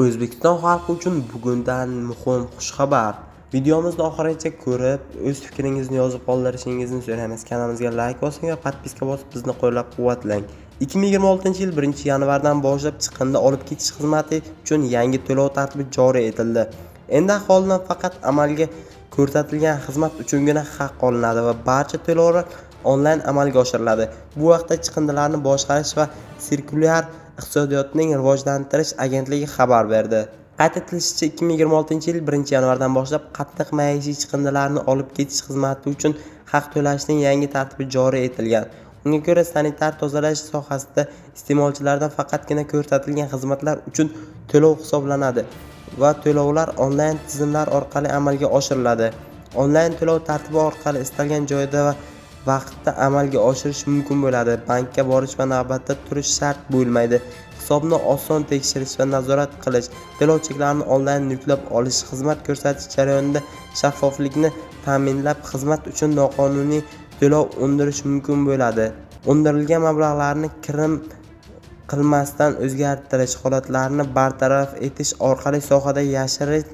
O'zbekiston xalqi uchun bugundan muhim xushxabar. Videomizni oxirigacha ko'rib, o'z fikringizni yozib qoldirishingizni so'raymiz. Kanalimizga like bosing va podpiska bosib bizni qo'llab-quvvatlang. 2026-yil 1-yanvardan boshlab chiqindi olib ketish xizmati uchun yangi to'lov tartibi joriy etildi. Endi aholidan faqat amalga ko'rsatilgan xizmat uchungina haq olinadi va barcha to'lovlar onlayn amalga oshiriladi. Bu vaqtda chiqindilarni boshqarish va sirkulyar iqtisodiyotning rivojlantirish agentligi xabar berdi. Qayd etilishicha, 2026-yil 1-yanvardan boshlab qattiq maishiy chiqindilarni olib ketish xizmati uchun haq to'lashning yangi tartibi joriy etilgan. Unga ko'ra, sanitar tozalash sohasida iste'molchilardan faqatgina ko'rsatilgan xizmatlar uchun to'lov hisoblanadi va to'lovlar onlayn tizimlar orqali amalga oshiriladi. Onlayn to'lov tartibi orqali istalgan joyda va vaqtda amalga oshirish mumkin bo'ladi. Bankka borish va navbatda turish shart bo'lmaydi. Hisobni oson tekshirish va nazorat qilish, to'lov cheklarini onlayn yuklab olish, xizmat ko'rsatish jarayonida shaffoflikni ta'minlab, xizmat uchun noqonuniy to'lov undirish mumkin bo'ladi. Undirilgan mablag'larni kirim qilmasdan o'zgartirish holatlarini bartaraf etish orqali sohada yashirin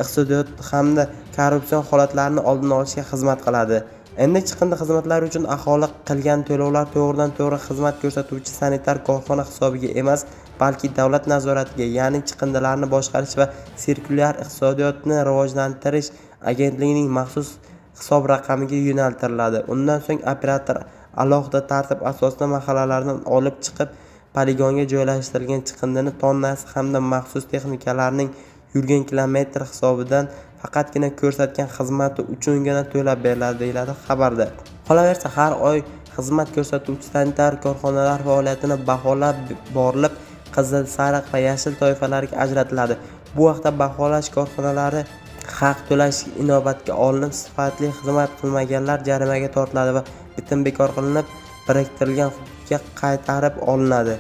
iqtisodiyot hamda korrupsion holatlarni oldini olishga xizmat qiladi. Endi chiqindi xizmatlari uchun aholi qilgan to'lovlar to'g'ridan-to'g'ri xizmat ko'rsatuvchi sanitar korxona hisobiga emas, balki davlat nazoratiga, ya'ni chiqindilarni boshqarish va sirkulyar iqtisodiyotni rivojlantirish agentligining maxsus hisob raqamiga yo'naltiriladi. Undan so'ng operator alohida tartib asosida mahallalardan olib chiqib, poligonga joylashtirilgan chiqindini tonnasi hamda maxsus texnikalarning yurgan kilometr hisobidan faqatgina ko'rsatgan xizmati uchungina to'lab beriladi, deyiladi xabarda. Qolaversa, har oy xizmat ko'rsatuvchi sanitar korxonalar faoliyatini baholab borilib, qizil, sariq va yashil toifalarga ajratiladi. Bu vaqtda baholash korxonalari haq to'lash inobatga olinib, sifatli xizmat qilmaganlar jarimaga tortiladi va bitim bekor qilinib, biriktirilgan hududga qaytarib olinadi.